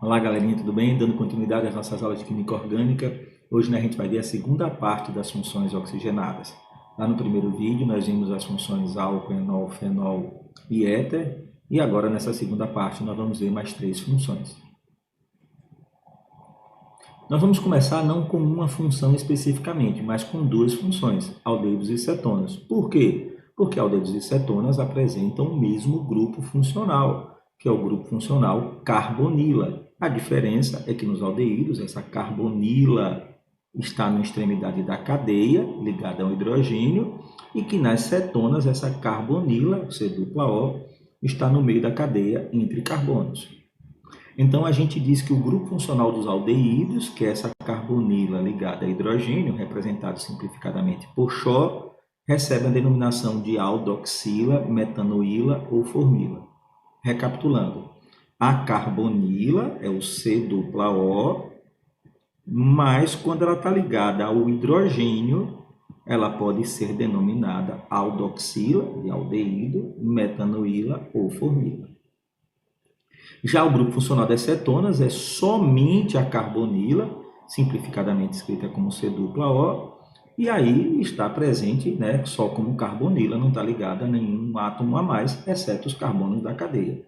Olá, galerinha, tudo bem? Dando continuidade às nossas aulas de Química Orgânica. Hoje, né, a gente vai ver a segunda parte das funções oxigenadas. Lá no primeiro vídeo, nós vimos as funções álcool, enol, fenol e éter. E agora, nessa segunda parte, nós vamos ver mais 3 funções. Nós vamos começar não com uma função especificamente, mas com 2 funções, aldeídos e cetonas. Por quê? Porque aldeídos e cetonas apresentam o mesmo grupo funcional, que é o grupo funcional carbonila. A diferença é que nos aldeídos, essa carbonila está na extremidade da cadeia, ligada ao hidrogênio, e que nas cetonas, essa carbonila, C-O, está no meio da cadeia entre carbonos. Então, a gente diz que o grupo funcional dos aldeídos, que é essa carbonila ligada a hidrogênio, representado simplificadamente por Xó, recebe a denominação de aldoxila, metanoíla ou formila. Recapitulando, a carbonila é o C-O, mas quando ela está ligada ao hidrogênio, ela pode ser denominada aldoxila, de aldeído, metanoíla ou formila. Já o grupo funcional das cetonas é somente a carbonila, simplificadamente escrita como C-O, e aí está presente, né, só como carbonila, não está ligada a nenhum átomo a mais, exceto os carbonos da cadeia.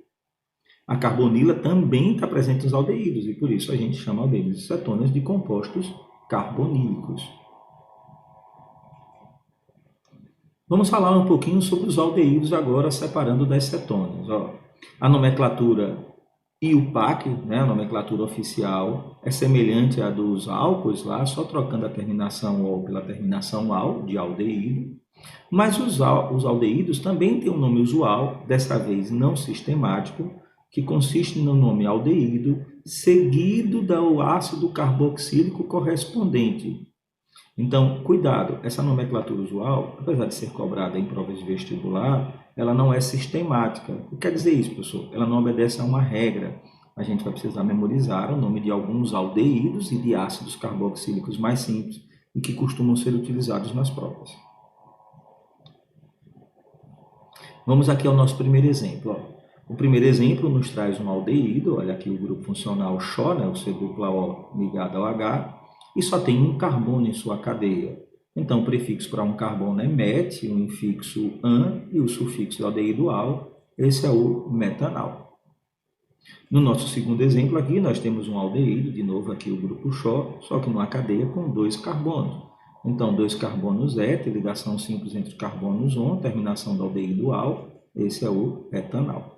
A carbonila também está presente nos aldeídos, e por isso a gente chama aldeídos e cetonas de compostos carbonílicos. Vamos falar um pouquinho sobre os aldeídos agora, separando das cetonas. A nomenclatura IUPAC, né, a nomenclatura oficial, é semelhante à dos álcools, lá, só trocando a terminação OL pela terminação AL, de aldeído. Mas os aldeídos também têm um nome usual, dessa vez não sistemático, que consiste no nome aldeído, seguido do ácido carboxílico correspondente. Então, cuidado, essa nomenclatura usual, apesar de ser cobrada em provas de vestibular, ela não é sistemática. O que quer dizer isso, professor? Ela não obedece a uma regra. A gente vai precisar memorizar o nome de alguns aldeídos e de ácidos carboxílicos mais simples e que costumam ser utilizados nas provas. Vamos aqui ao nosso primeiro exemplo. O primeiro exemplo nos traz um aldeído, olha aqui o grupo funcional Xó, né, o C-O ligado ao H, e só tem um carbono em sua cadeia. Então, o prefixo para um carbono é met, o infixo an e o sufixo do aldeído al, esse é o metanal. No nosso segundo exemplo aqui, nós temos um aldeído, de novo aqui o grupo Xó, só que numa cadeia com 2 carbonos. Então, 2 carbonos éter, ligação simples entre carbonos on, terminação do aldeído al, esse é o etanal.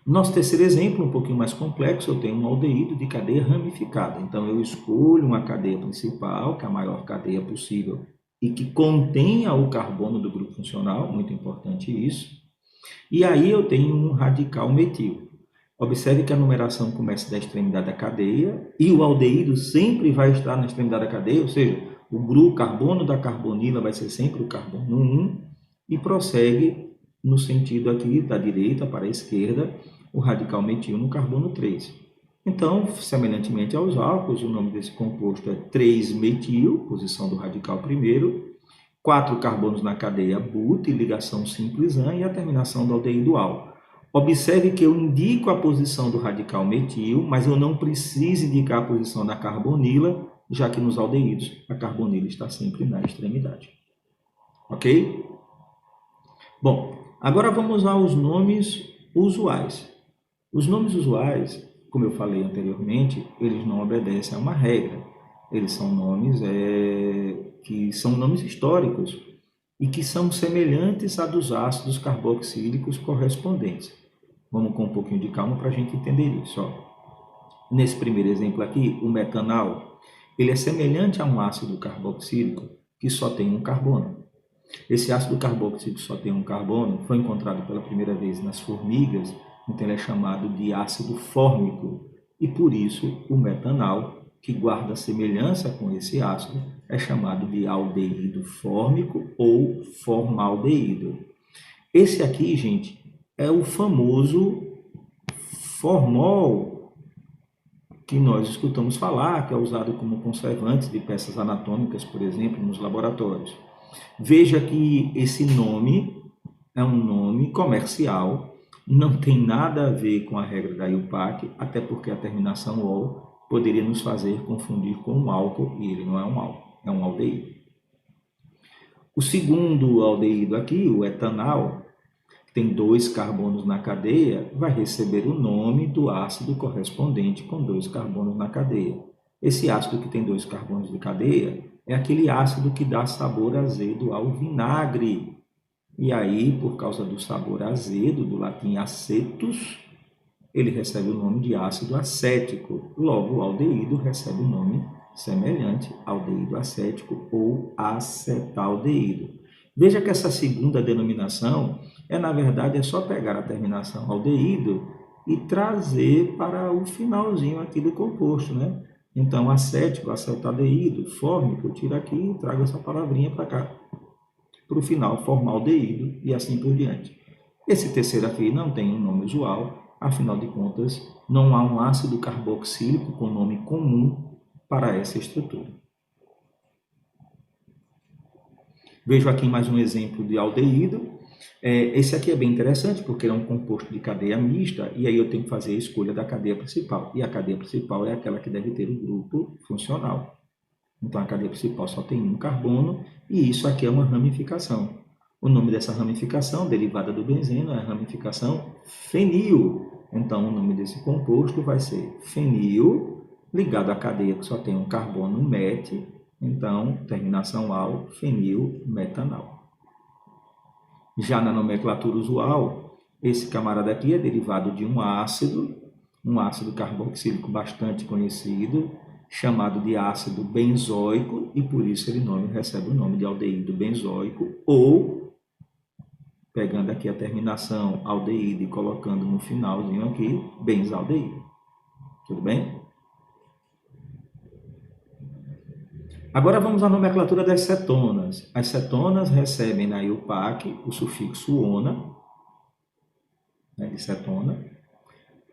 Nosso terceiro exemplo, um pouquinho mais complexo, eu tenho um aldeído de cadeia ramificada. Então, eu escolho uma cadeia principal, que é a maior cadeia possível, e que contenha o carbono do grupo funcional, muito importante isso. E aí eu tenho um radical metil. Observe que a numeração começa da extremidade da cadeia, e o aldeído sempre vai estar na extremidade da cadeia, ou seja, o carbono da carbonila vai ser sempre o carbono 1, e prossegue no sentido aqui da direita para a esquerda, o radical metil no carbono 3. Então, semelhantemente aos álcools, o nome desse composto é 3-metil, posição do radical primeiro, 4 carbonos na cadeia but, ligação simples an, e a terminação do aldeído al. Observe que eu indico a posição do radical metil, mas eu não preciso indicar a posição da carbonila, já que nos aldeídos a carbonila está sempre na extremidade. Ok? Bom, agora vamos aos nomes usuais. Os nomes usuais, como eu falei anteriormente, eles não obedecem a uma regra. Eles são nomes que são nomes históricos e que são semelhantes a dos ácidos carboxílicos correspondentes. Vamos com um pouquinho de calma para a gente entender isso. Nesse primeiro exemplo aqui, o metanal, ele é semelhante a um ácido carboxílico que só tem um carbono. Esse ácido carboxílico só tem um carbono, foi encontrado pela primeira vez nas formigas, então ele é chamado de ácido fórmico, e por isso o metanal, que guarda semelhança com esse ácido, é chamado de aldeído fórmico ou formaldeído. Esse aqui, gente, é o famoso formol que nós escutamos falar, que é usado como conservante de peças anatômicas, por exemplo, nos laboratórios. Veja que esse nome é um nome comercial Não tem nada a ver com a regra da IUPAC, até porque a terminação ol poderia nos fazer confundir com um álcool, e ele não é um álcool, é um aldeído. O segundo aldeído aqui, o etanal, que tem 2 carbonos na cadeia, vai receber o nome do ácido correspondente com 2 carbonos na cadeia. Esse ácido que tem 2 carbonos de cadeia é aquele ácido que dá sabor azedo ao vinagre. E aí, por causa do sabor azedo, do latim acetus, ele recebe o nome de ácido acético. Logo, o aldeído recebe o nome semelhante, aldeído acético ou acetaldeído. Veja que essa segunda denominação na verdade, é só pegar a terminação aldeído e trazer para o finalzinho aqui do composto, né? Então, acético, acetaldeído, fórmico, eu tiro aqui e trago essa palavrinha para cá, para o final, formaldeído e assim por diante. Esse terceiro aqui não tem um nome usual, afinal de contas, não há um ácido carboxílico com nome comum para essa estrutura. Vejo aqui mais um exemplo de aldeído. Esse aqui é bem interessante, porque é um composto de cadeia mista, e aí eu tenho que fazer a escolha da cadeia principal. E a cadeia principal é aquela que deve ter o grupo funcional. Então, a cadeia principal só tem um carbono, e isso aqui é uma ramificação. O nome dessa ramificação, derivada do benzeno, é a ramificação fenil. Então, o nome desse composto vai ser fenil, ligado à cadeia que só tem um carbono met, então, terminação al, fenilmetanal. Já na nomenclatura usual, esse camarada aqui é derivado de um ácido carboxílico bastante conhecido, chamado de ácido benzoico, e por isso ele recebe o nome de aldeído benzoico, ou, pegando aqui a terminação aldeído e colocando no finalzinho aqui, benzaldeído. Tudo bem? Agora vamos à nomenclatura das cetonas. As cetonas recebem na IUPAC o sufixo ona, né, de cetona,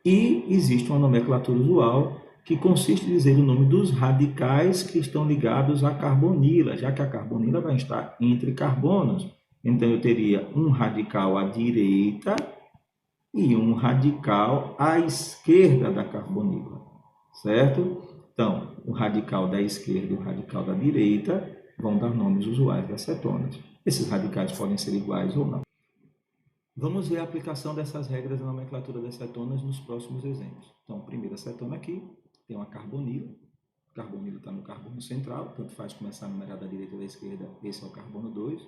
e existe uma nomenclatura usual que consiste em dizer o nome dos radicais que estão ligados à carbonila, já que a carbonila vai estar entre carbonos. Então, eu teria um radical à direita e um radical à esquerda da carbonila, certo? Então, o radical da esquerda e o radical da direita vão dar nomes usuais das cetonas. Esses radicais podem ser iguais ou não. Vamos ver a aplicação dessas regras na nomenclatura das cetonas nos próximos exemplos. Então, primeira cetona aqui, tem uma carbonila. O carbonila está no carbono central, tanto faz começar a numerar da direita ou da esquerda, esse é o carbono 2.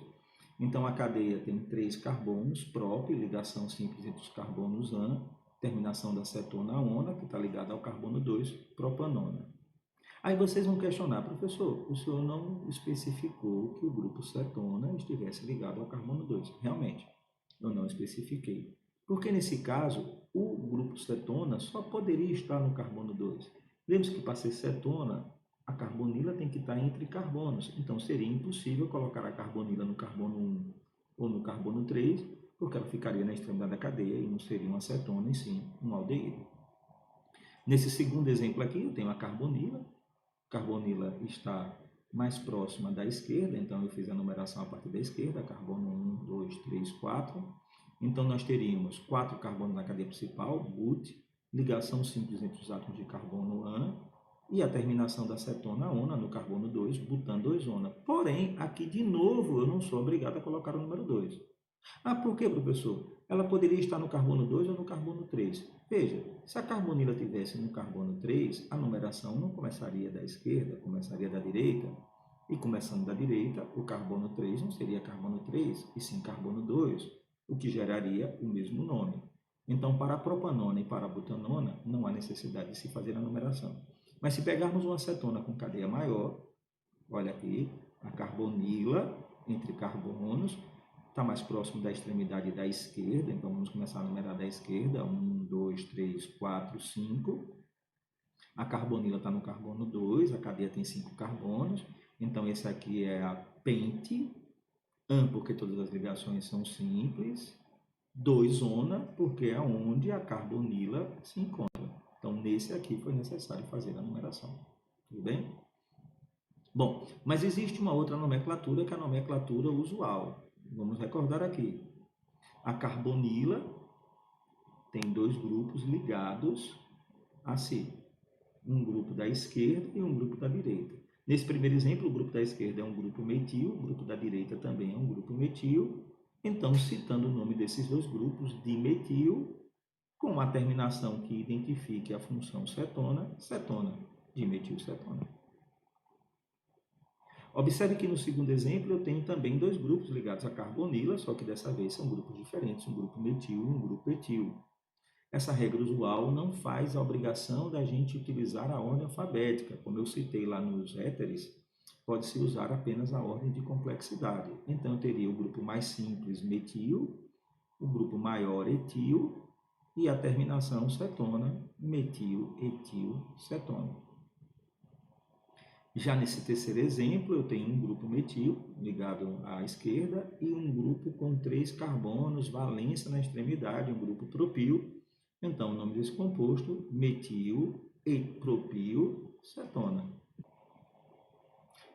Então, a cadeia tem 3 carbonos próprios, ligação simples entre os carbonos AN, terminação da cetona ona, que está ligada ao carbono 2, propanona. Aí vocês vão questionar, professor, o senhor não especificou que o grupo cetona estivesse ligado ao carbono 2. Realmente, eu não especifiquei. Porque nesse caso, o grupo cetona só poderia estar no carbono 2. Lembre-se que para ser cetona, a carbonila tem que estar entre carbonos. Então, seria impossível colocar a carbonila no carbono 1 ou no carbono 3, porque ela ficaria na extremidade da cadeia e não seria uma cetona, e sim um aldeído. Nesse segundo exemplo aqui, eu tenho a carbonila. A carbonila está mais próxima da esquerda, então eu fiz a numeração a partir da esquerda, carbono 1, 2, 3, 4. Então, nós teríamos 4 carbonos na cadeia principal, but, ligação simples entre os átomos de carbono AN, e a terminação da cetona ona no carbono 2, butano 2-ona. Porém, aqui de novo, eu não sou obrigado a colocar o número 2. Ah, por quê, professor? Ela poderia estar no carbono 2 ou no carbono 3. Veja, se a carbonila estivesse no carbono 3, a numeração não começaria da esquerda, começaria da direita. E começando da direita, o carbono 3 não seria carbono 3, e sim carbono 2, o que geraria o mesmo nome. Então, para a propanona e para a butanona, não há necessidade de se fazer a numeração. Mas se pegarmos uma cetona com cadeia maior, olha aqui, a carbonila entre carbonos, está mais próximo da extremidade da esquerda, então vamos começar a numerar da esquerda, 1, 2, 3, 4, 5. A carbonila está no carbono 2, a cadeia tem 5 carbonos, então esse aqui é a pente, AN porque todas as ligações são simples, 2-ona porque é onde a carbonila se encontra. Então nesse aqui foi necessário fazer a numeração, tudo bem? Bom, mas existe uma outra nomenclatura que é a nomenclatura usual. Vamos recordar aqui. A carbonila tem dois grupos ligados a si. Um grupo da esquerda e um grupo da direita. Nesse primeiro exemplo, o grupo da esquerda é um grupo metil, o grupo da direita também é um grupo metil. Então, citando o nome desses dois grupos, dimetil, com a terminação que identifique a função cetona, cetona, dimetilcetona. Observe que no segundo exemplo eu tenho também dois grupos ligados à carbonila, só que dessa vez são grupos diferentes, um grupo metil e um grupo etil. Essa regra usual não faz a obrigação da gente utilizar a ordem alfabética. Como eu citei lá nos éteres, pode-se usar apenas a ordem de complexidade. Então, eu teria o grupo mais simples, metil, o grupo maior, etil, e a terminação cetona, metil, etil, cetona. Já nesse terceiro exemplo, eu tenho um grupo metil, ligado à esquerda, e um grupo com 3 carbonos, valência na extremidade, um grupo propil. Então, o nome desse composto, metil e propil cetona.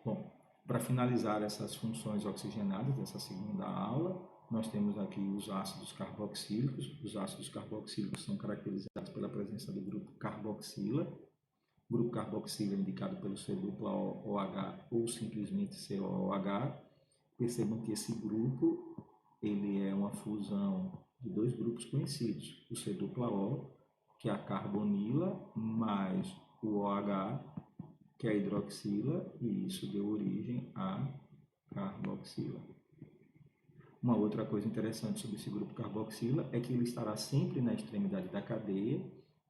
Bom, para finalizar essas funções oxigenadas dessa segunda aula, nós temos aqui os ácidos carboxílicos. Os ácidos carboxílicos são caracterizados pela presença do grupo carboxila. O grupo carboxila é indicado pelo C-OH ou simplesmente COOH. Percebam que esse grupo ele é uma fusão de dois grupos conhecidos, o C-O, que é a carbonila, mais o OH, que é a hidroxila, e isso deu origem à carboxila. Uma outra coisa interessante sobre esse grupo carboxila é que ele estará sempre na extremidade da cadeia,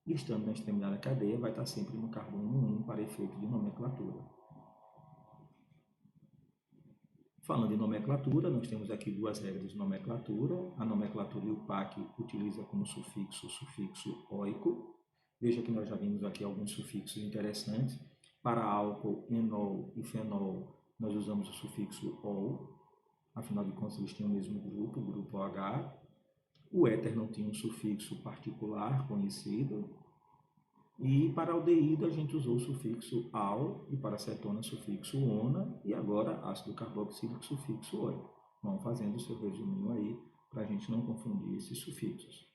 e estando na extremidade da cadeia, vai estar sempre no carbono 1 para efeito de nomenclatura. Falando em nomenclatura, nós temos aqui duas regras de nomenclatura. A nomenclatura IUPAC utiliza como sufixo o sufixo oico. Veja que nós já vimos aqui alguns sufixos interessantes. Para álcool, enol e fenol, nós usamos o sufixo ol. Afinal de contas, eles têm o mesmo grupo, o grupo OH. O éter não tinha um sufixo particular conhecido. E para aldeído a gente usou o sufixo al, e para acetona o sufixo ona, e agora ácido carboxílico sufixo oico. Vamos fazendo o seu resuminho aí, para a gente não confundir esses sufixos.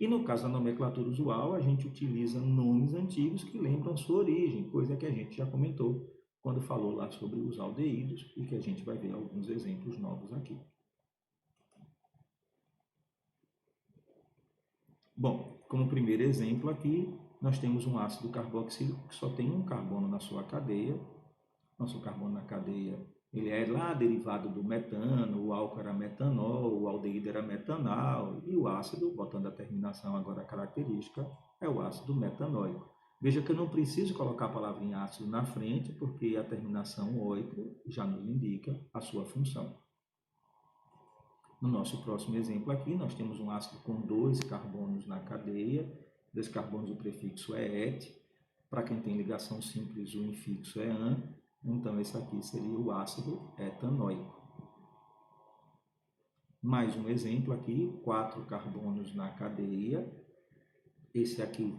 E no caso da nomenclatura usual, a gente utiliza nomes antigos que lembram sua origem, coisa que a gente já comentou quando falou lá sobre os aldeídos, e que a gente vai ver alguns exemplos novos aqui. Bom, como primeiro exemplo aqui, nós temos um ácido carboxílico que só tem um carbono na sua cadeia. Nosso carbono na cadeia, ele é lá derivado do metano, o álcool era metanol, o aldeído era metanal, e o ácido, botando a terminação agora característica, é o ácido metanóico. Veja que eu não preciso colocar a palavrinha ácido na frente, porque a terminação oico já nos indica a sua função. No nosso próximo exemplo aqui, nós temos um ácido com 2 carbonos na cadeia. 2 carbonos, o prefixo é et. Para quem tem ligação simples, o infixo é an. Então, esse aqui seria o ácido etanóico. Mais um exemplo aqui, 4 carbonos na cadeia. Esse aqui,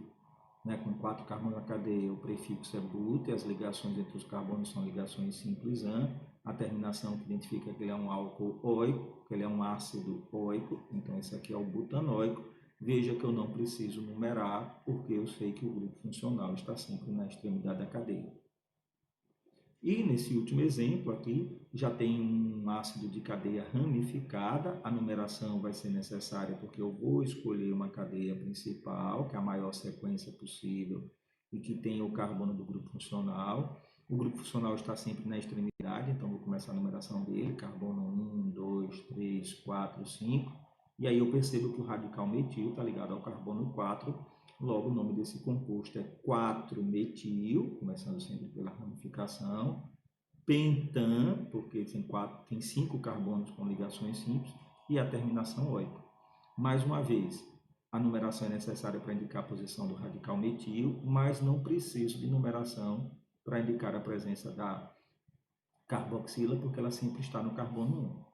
com 4 carbonos na cadeia, o prefixo é but, e as ligações entre os carbonos são ligações simples an. A terminação que identifica que ele é um álcool oico, que ele é um ácido oico, então esse aqui é o butanóico. Veja que eu não preciso numerar, porque eu sei que o grupo funcional está sempre na extremidade da cadeia. E nesse último exemplo aqui, já tem um ácido de cadeia ramificada. A numeração vai ser necessária porque eu vou escolher uma cadeia principal, que é a maior sequência possível, e que tem o carbono do grupo funcional. O grupo funcional está sempre na extremidade, então vou começar a numeração dele, carbono 1, 2, 3, 4, 5. E aí eu percebo que o radical metil está ligado ao carbono 4, logo o nome desse composto é 4-metil, começando sempre pela ramificação, pentan, porque tem 5 carbonos com ligações simples, e a terminação oico. Mais uma vez, a numeração é necessária para indicar a posição do radical metil, mas não preciso de numeração para indicar a presença da carboxila, porque ela sempre está no carbono 1.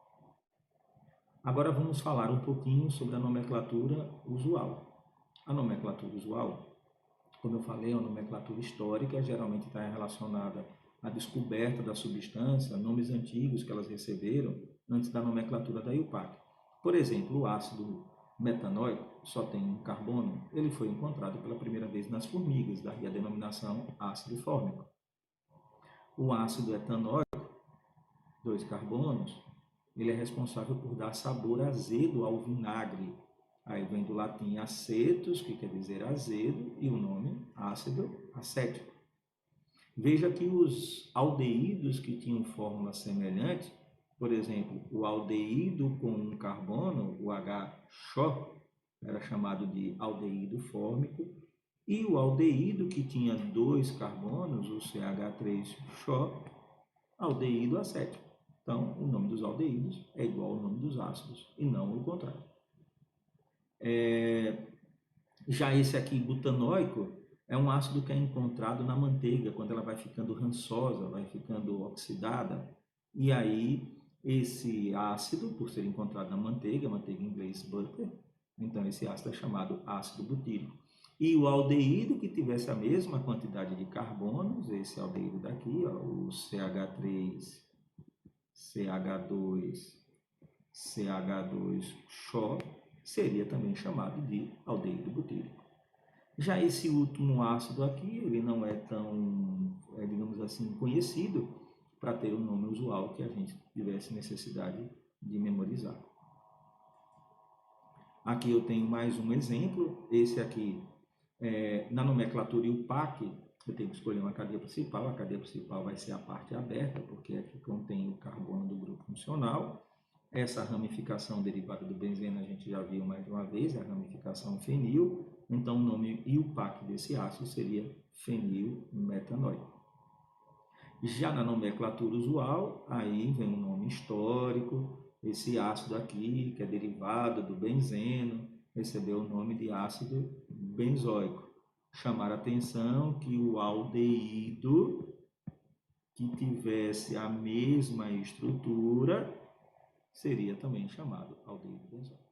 Agora vamos falar um pouquinho sobre a nomenclatura usual. A nomenclatura usual, como eu falei, é uma nomenclatura histórica, geralmente está relacionada à descoberta da substância, nomes antigos que elas receberam antes da nomenclatura da IUPAC. Por exemplo, o ácido metanóico, só tem um carbono, ele foi encontrado pela primeira vez nas formigas, daí a denominação ácido fórmico. O ácido etanóico, 2 carbonos, ele é responsável por dar sabor azedo ao vinagre. Aí vem do latim acetus, que quer dizer azedo, e o nome ácido acético. Veja que os aldeídos que tinham fórmula semelhante, por exemplo, o aldeído com um carbono, o H-CHO, era chamado de aldeído fórmico, e o aldeído que tinha 2 carbonos, o CH3-CHO, aldeído acético. Então, o nome dos aldeídos é igual ao nome dos ácidos, e não o contrário. Já esse aqui, butanóico, é um ácido que é encontrado na manteiga, quando ela vai ficando rançosa, vai ficando oxidada. E aí, esse ácido, por ser encontrado na manteiga em inglês butter, então esse ácido é chamado ácido butírico. E o aldeído que tivesse a mesma quantidade de carbonos, esse aldeído daqui, ó, o CH3, CH2, CH2-CHO, seria também chamado de aldeído butírico. Já esse último ácido aqui, ele não é tão, digamos assim, conhecido para ter o nome usual que a gente tivesse necessidade de memorizar. Aqui eu tenho mais um exemplo, esse aqui, na nomenclatura IUPAC, eu tenho que escolher uma cadeia principal, a cadeia principal vai ser a parte aberta, porque é que contém o carbono do grupo funcional. Essa ramificação derivada do benzeno a gente já viu mais de uma vez, a ramificação fenil, então o nome IUPAC desse ácido seria fenilmetanóico. Já na nomenclatura usual, aí vem o nome histórico, esse ácido aqui, que é derivado do benzeno, recebeu o nome de ácido benzoico. Chamar a atenção que o aldeído que tivesse a mesma estrutura seria também chamado aldeído benzoico.